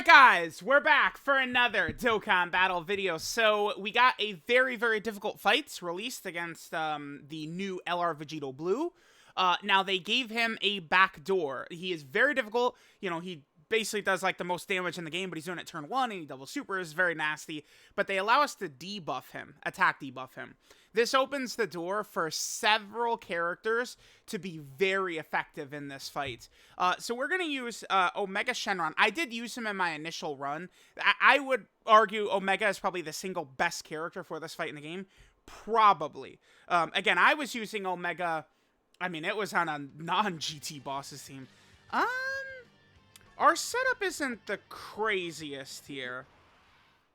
Alright guys, we're back for another Dokkan battle video. So we got a very, very difficult fight released against the new LR Vegito Blue. Now they gave him a backdoor. He is very difficult. You know, he basically does like the most damage in the game, but he's doing it turn 1 and he double super is very nasty. But they allow us to debuff him, attack debuff him. This opens the door for several characters to be very effective in this fight. So we're going to use Omega Shenron. I did use him in my initial run. I would argue Omega is probably the single best character for this fight in the game. Probably. Again, I was using Omega. I mean, it was on a non-GT bosses team. Our setup isn't the craziest here.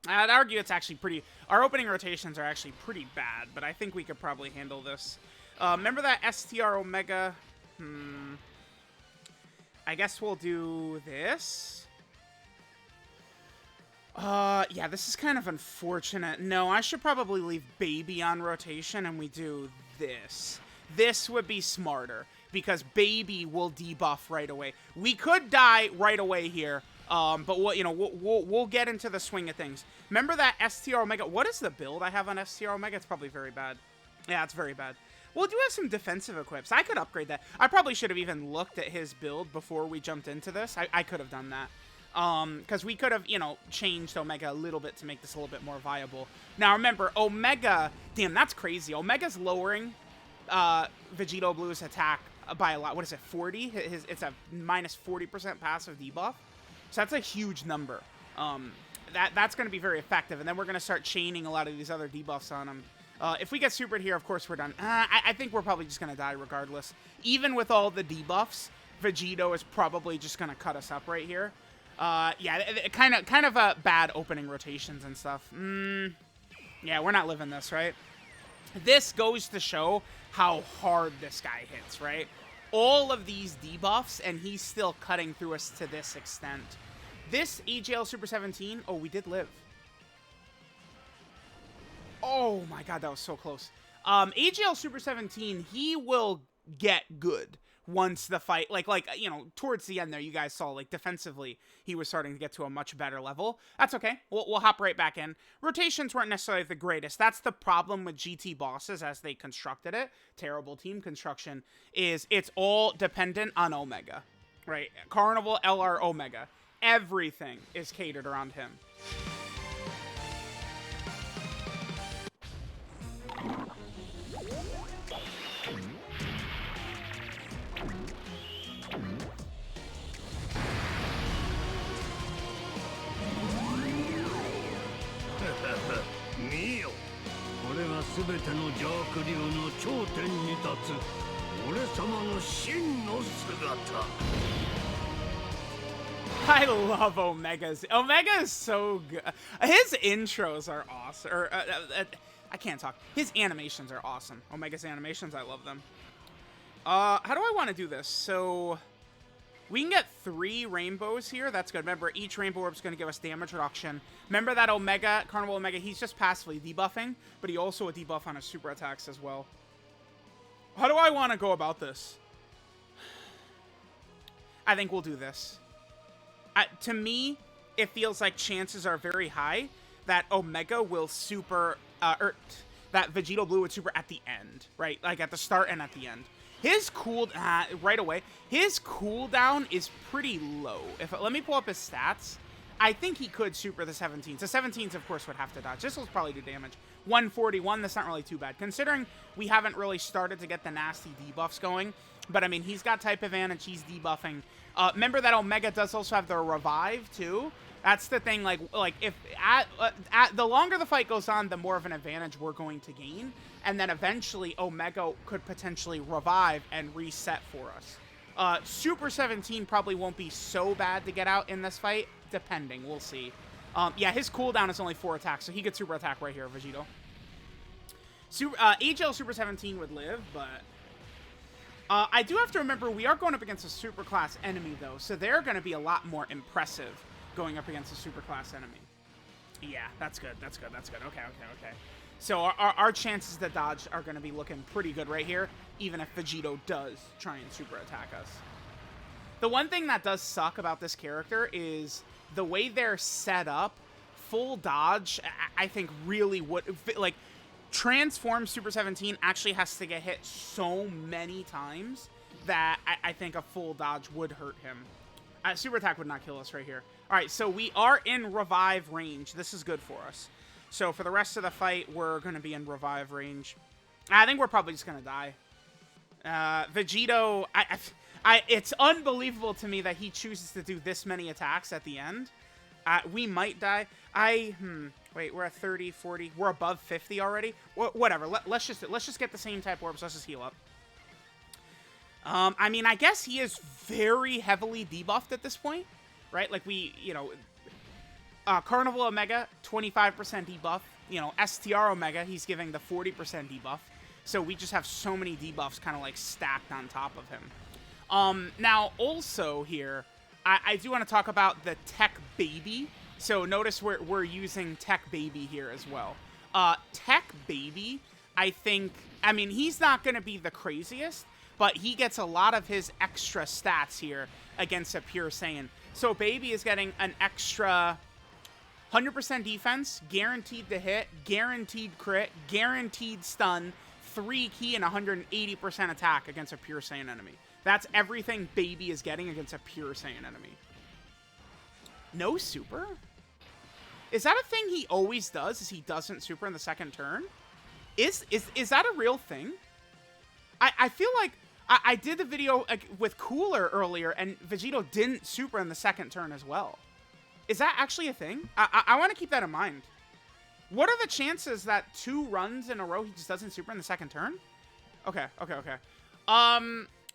I'd argue it's actually pretty... Our opening rotations are actually pretty bad, but I think we could probably handle this. Remember that STR Omega? I guess we'll do this. Yeah, this is kind of unfortunate. No, I should probably leave Baby on rotation and we do this. This would be smarter, because Baby will debuff right away. We could die right away here. But we'll get into the swing of things. Remember that STR Omega? What is the build I have on STR Omega? It's probably very bad. Yeah, it's very bad. Well, do have some defensive equips. I could upgrade that. I probably should have even looked at his build before we jumped into this. I could have done that. Because we could have, changed Omega a little bit to make this a little bit more viable. Now, remember, Omega... Damn, that's crazy. Omega's lowering Vegito Blue's attack by a lot. What is it, 40? It's a minus 40% passive debuff. So that's a huge number. That's going to be very effective. And then we're going to start chaining a lot of these other debuffs on him. If we get supered here, of course, we're done. I think we're probably just going to die regardless. Even with all the debuffs, Vegito is probably just going to cut us up right here. Yeah, kind of bad opening rotations and stuff. Yeah, we're not living this, right? This goes to show how hard this guy hits, right? All of these debuffs, and he's still cutting through us to this extent. This AGL Super 17, oh, we did live. Oh my god, that was so close. AGL Super 17, he will get good once the fight, towards the end there, you guys saw, defensively, he was starting to get to a much better level. That's okay. We'll hop right back in. Rotations weren't necessarily the greatest. That's the problem with GT bosses as they constructed it. Terrible team construction is it's all dependent on Omega, right? Carnival, LR, Omega. Everything is catered around him. I love Omega's. Omega is so good. His intros are awesome. I can't talk. His animations are awesome. Omega's animations, I love them. How do I want to do this? So we can get 3 rainbows here. That's good. Remember, each rainbow orb is going to give us damage reduction. Remember that Omega, Carnival Omega, he's just passively debuffing, but he also a debuff on his super attacks as well. How do I want to go about this? I think we'll do this. To me, it feels like chances are very high that Omega will super, that Vegito Blue would super at the end, right? Like at the start and at the end. His right away, his cooldown is pretty low. Let me pull up his stats. I think he could super the 17s. The 17s, of course, would have to dodge. This will probably do damage. 141, that's not really too bad. Considering we haven't really started to get the nasty debuffs going. But, I mean, he's got type advantage. He's debuffing. Remember that Omega does also have the revive, too. That's the thing. Like if the longer the fight goes on, the more of an advantage we're going to gain. And then eventually, Omega could potentially revive and reset for us. Super 17 probably won't be so bad to get out in this fight. Depending. We'll see. Yeah, his cooldown is only 4 attacks, so he could super attack right here, Vegito. HL Super 17 would live, but... I do have to remember, we are going up against a super class enemy, though, so they're going to be a lot more impressive going up against a super class enemy. Yeah, that's good. That's good. That's good. Okay, okay, okay. So our chances to dodge are going to be looking pretty good right here, even if Vegito does try and super attack us. The one thing that does suck about this character is the way they're set up. Full dodge, I think, really would... Like, Transform Super 17 actually has to get hit so many times that I think a full dodge would hurt him. Super attack would not kill us right here. All right, so we are in revive range. This is good for us. So for the rest of the fight, we're going to be in revive range. I think we're probably just going to die. Vegito, it's unbelievable to me that he chooses to do this many attacks at the end. We might die. Wait, we're at 30, 40. We're above 50 already. Whatever. Let's just get the same type orbs. Let's just heal up. I mean, I guess he is very heavily debuffed at this point, right? Like Carnival Omega, 25% debuff. STR Omega, he's giving the 40% debuff. So we just have so many debuffs kind of like stacked on top of him. Now, also here, I do want to talk about the Tech Baby. So notice we're using Tech Baby here as well. Tech Baby, I mean, he's not going to be the craziest, but he gets a lot of his extra stats here against a Pure Saiyan. So Baby is getting an extra 100% defense, guaranteed to hit, guaranteed crit, guaranteed stun, 3 key, and 180% attack against a Pure Saiyan enemy. That's everything Baby is getting against a Pure Saiyan enemy. No super? Is that a thing he always does, is he doesn't super in the second turn? Is that a real thing? I feel like I did the video with Cooler earlier, and Vegito didn't super in the second turn as well. Is that actually a thing? I want to keep that in mind. What are the chances that 2 runs in a row he just doesn't super in the second turn? Okay.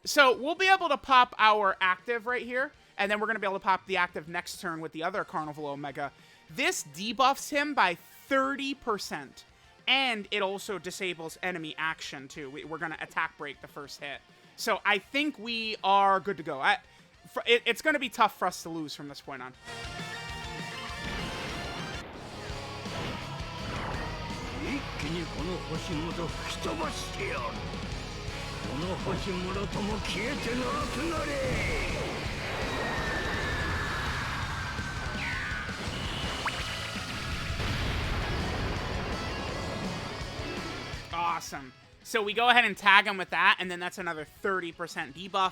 So we'll be able to pop our active right here, and then we're going to be able to pop the active next turn with the other Carnival Omega. This debuffs him by 30%, and it also disables enemy action, too. We're going to attack break the first hit. So I think we are good to go. It's going to be tough for us to lose from this point on. Awesome. So we go ahead and tag him with that, and then that's another 30% debuff.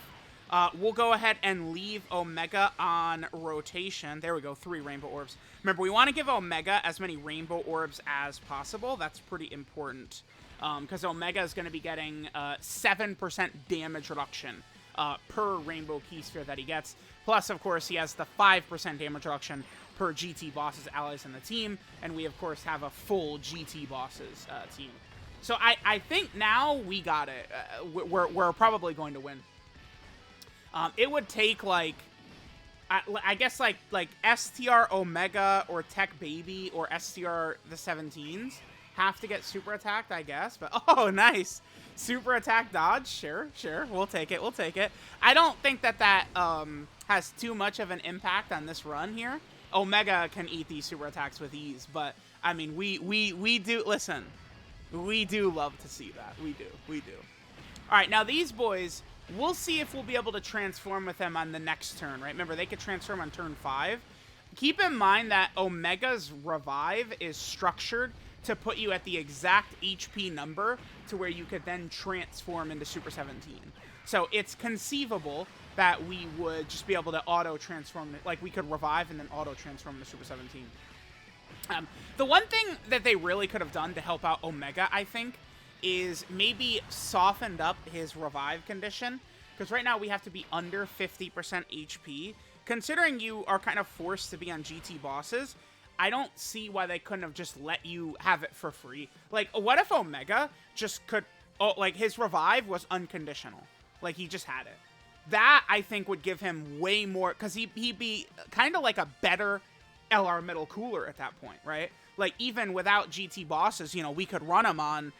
We'll go ahead and leave Omega on rotation. There we go, 3 rainbow orbs. Remember, we want to give Omega as many rainbow orbs as possible. That's pretty important, because Omega is going to be getting 7% damage reduction per rainbow key sphere that he gets. Plus, of course, he has the 5% damage reduction per GT bosses allies in the team, and we, of course, have a full GT bosses team. So I think now we got it. We're probably going to win. It would take, like, I guess, like STR Omega or Tech Baby or STR the 17s have to get super attacked, I guess. But, oh, nice. Super attack dodge. Sure. We'll take it. I don't think that has too much of an impact on this run here. Omega can eat these super attacks with ease. But, I mean, we do... Listen, we do love to see that. We do. All right, now these boys... We'll see if we'll be able to transform with them on the next turn, right? Remember, they could transform on turn 5. Keep in mind that Omega's revive is structured to put you at the exact HP number to where you could then transform into Super 17. So it's conceivable that we would just be able to auto-transform, like we could revive and then auto-transform into Super 17. The one thing that they really could have done to help out Omega, I think, is maybe softened up his revive condition, because right now we have to be under 50% HP. Considering you are kind of forced to be on GT bosses, I don't see why they couldn't have just let you have it for free. Like, what if Omega just could, like, his revive was unconditional? Like, he just had it. That, I think, would give him way more, because he'd be kind of like a better LR Middle Cooler at that point, right? Like, even without GT bosses, we could run him on,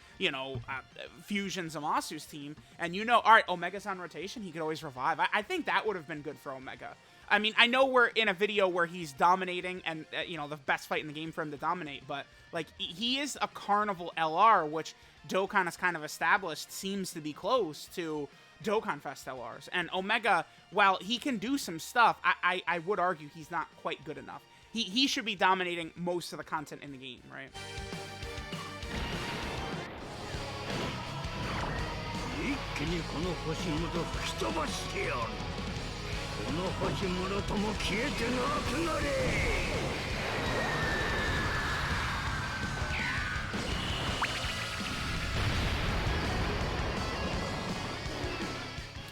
Fusion Zamasu's team. And all right, Omega's on rotation. He could always revive. I think that would have been good for Omega. I mean, I know we're in a video where he's dominating and, the best fight in the game for him to dominate. But, like, he is a Carnival LR, which Dokkan has kind of established seems to be close to Dokkan Fest LRs. And Omega while he can do some stuff, I would argue he's not quite good enough. He should be dominating most of the content in the game, right?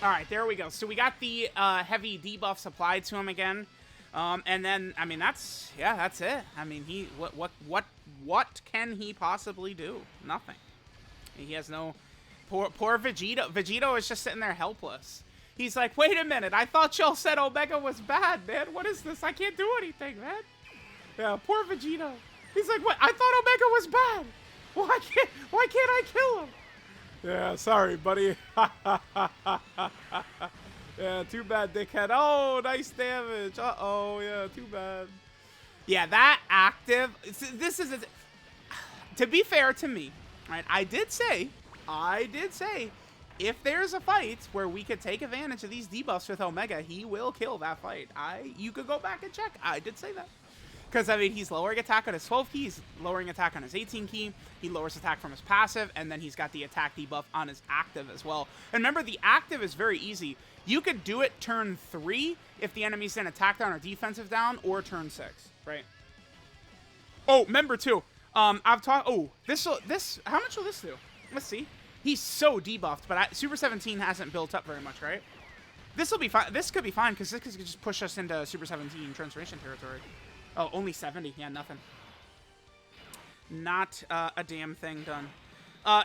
All right, there we go. So we got the heavy debuffs applied to him again, and then I mean that's it. I mean what can he possibly do? Nothing. He has no. Poor Vegito. Vegito is just sitting there helpless. He's like, wait a minute, I thought y'all said Omega was bad, man. What is this? I can't do anything, man. Yeah, poor Vegito. He's like, what? I thought Omega was bad. Why can't I kill him? Yeah, sorry, buddy. Yeah, too bad, dickhead. Oh, nice damage. Uh-oh, yeah, too bad. Yeah, that active... This is... To be fair to me, right, I did say, if there's a fight where we could take advantage of these debuffs with Omega, he will kill that fight. You could go back and check. I did say that. Because, I mean, he's lowering attack on his 12 key, he's lowering attack on his 18 key, he lowers attack from his passive, and then he's got the attack debuff on his active as well. And remember, the active is very easy. You could do it turn 3 if the enemy's in attack down or defensive down, or turn 6, right? Oh, remember, too, I've talked... Oh, how much will this do? Let's see. He's so debuffed, but Super 17 hasn't built up very much, right? This will be fine. This could be fine, because this could just push us into Super 17 transformation territory. Oh, only 70. Yeah, nothing. Not a damn thing done.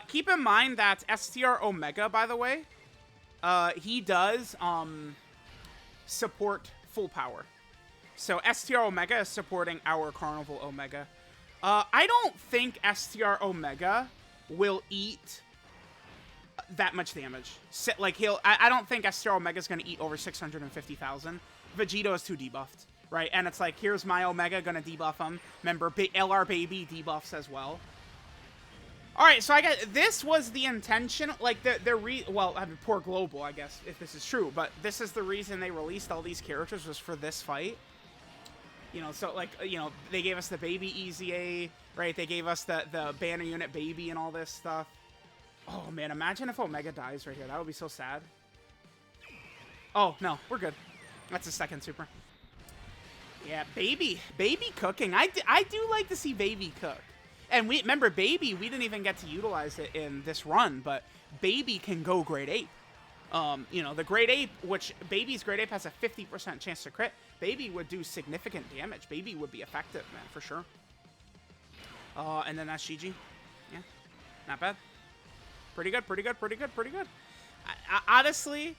Keep in mind that STR Omega, by the way, he does support full power. So STR Omega is supporting our Carnival Omega. I don't think STR Omega will eat that much damage. Like, I don't think STR Omega is going to eat over 650,000. Vegito is too debuffed. Right, and it's like, here's my Omega, gonna debuff him. Remember, LR Baby debuffs as well. Alright, so I guess this was the intention, like, well, I mean, poor Global, I guess, if this is true, but this is the reason they released all these characters, was for this fight. You know, so, like, you know, they gave us the Baby EZA, right, they gave us the banner unit Baby and all this stuff. Oh, man, imagine if Omega dies right here, that would be so sad. Oh, no, we're good. That's the second super. Yeah, Baby cooking. I do like to see Baby cook. And remember, Baby, we didn't even get to utilize it in this run, but Baby can go Great Ape. You know, the Great Ape, which Baby's Great Ape has a 50% chance to crit. Baby would do significant damage. Baby would be effective, man, for sure. And then that's Shiji. Yeah, not bad. Pretty good, pretty good, pretty good, pretty good. Honestly...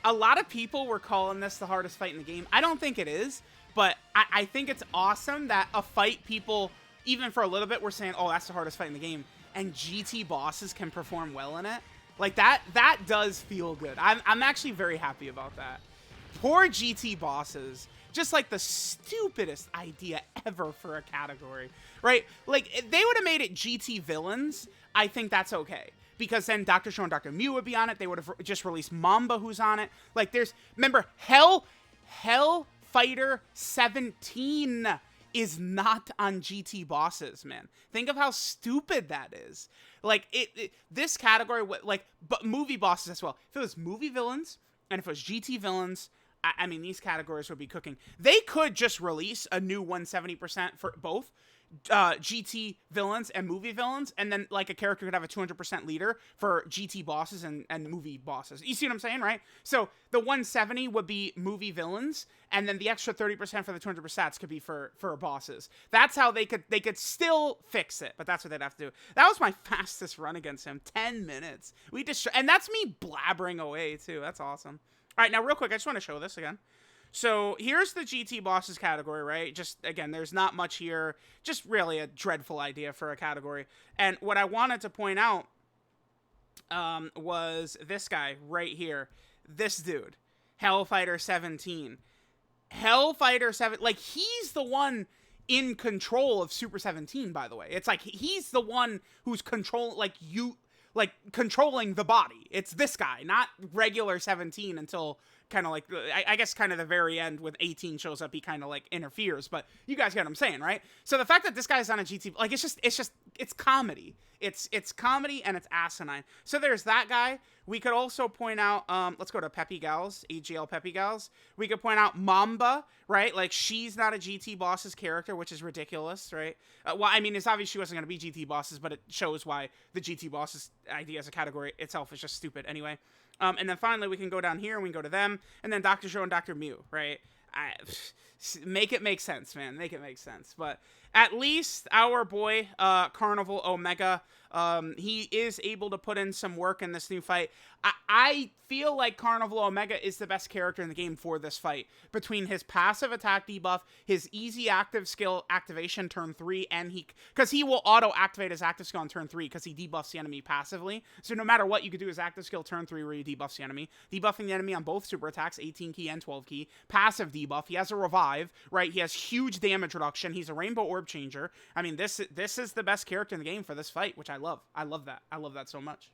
a lot of people were calling this the hardest fight in the game. I don't think it is, but I think it's awesome that a fight people, even for a little bit, were saying, oh, that's the hardest fight in the game, and GT bosses can perform well in it. Like, that does feel good. I'm actually very happy about that. Poor GT bosses. Just, like, the stupidest idea ever for a category, right? Like, if they would have made it GT villains, I think that's okay. Because then Dr. Show and Dr. Mew would be on it. They would have just released Mamba, who's on it. Like, remember, Hellfighter 17 is not on GT bosses, man. Think of how stupid that is. Like, this category, like, but movie bosses as well. If it was movie villains, and if it was GT villains, I mean, these categories would be cooking. They could just release a new 170% for both. GT villains and movie villains, and then like a character could have a 200% leader for GT bosses and movie bosses. You see what I'm saying, right? So the 170 would be movie villains, and then the extra 30% for the 200% stats could be for bosses. That's how they could still fix it, but that's what they'd have to do. That was my fastest run against him, 10 minutes. And that's me blabbering away too. That's awesome. All right, now real quick, I just want to show this again. So here's the GT bosses category, right? Just, again, there's not much here. Just really a dreadful idea for a category. And what I wanted to point out was this guy right here. This dude. Hellfighter 17. Hellfighter 7. Like, he's the one in control of Super 17, by the way. It's like, he's the one who's controlling the body. It's this guy, not regular 17 until kind of like, I guess kind of the very end when 18 shows up, he kind of like interferes, but you guys get what I'm saying, right? So the fact that this guy's on a GT, like, it's comedy. It's comedy and it's asinine. So there's that guy. We could also point out, let's go to Peppy Gals, AGL Peppy Gals. We could point out Mamba, right? Like, she's not a GT Boss's character, which is ridiculous, right? Well, I mean, it's obvious she wasn't going to be GT Bosses, but it shows why the GT Bosses idea as a category itself is just stupid anyway. And then finally, we can go down here and we can go to them, and then Dr. Joe and Dr. Mew, right? Make it make sense, man. Make it make sense. But at least our boy, Carnival Omega, he is able to put in some work in this new fight. I feel like Carnival Omega is the best character in the game for this fight. Between his passive attack debuff, his easy active skill activation turn 3, and because he will auto-activate his active skill on turn 3 because he debuffs the enemy passively. So no matter what, you could do his active skill turn 3 where he debuffs the enemy. Debuffing the enemy on both super attacks, 18 key and 12 key. Passive debuff, he has a revive, right? He has huge damage reduction. He's a rainbow orb changer. I mean, this is the best character in the game for this fight, which I love. I love that. I love that so much.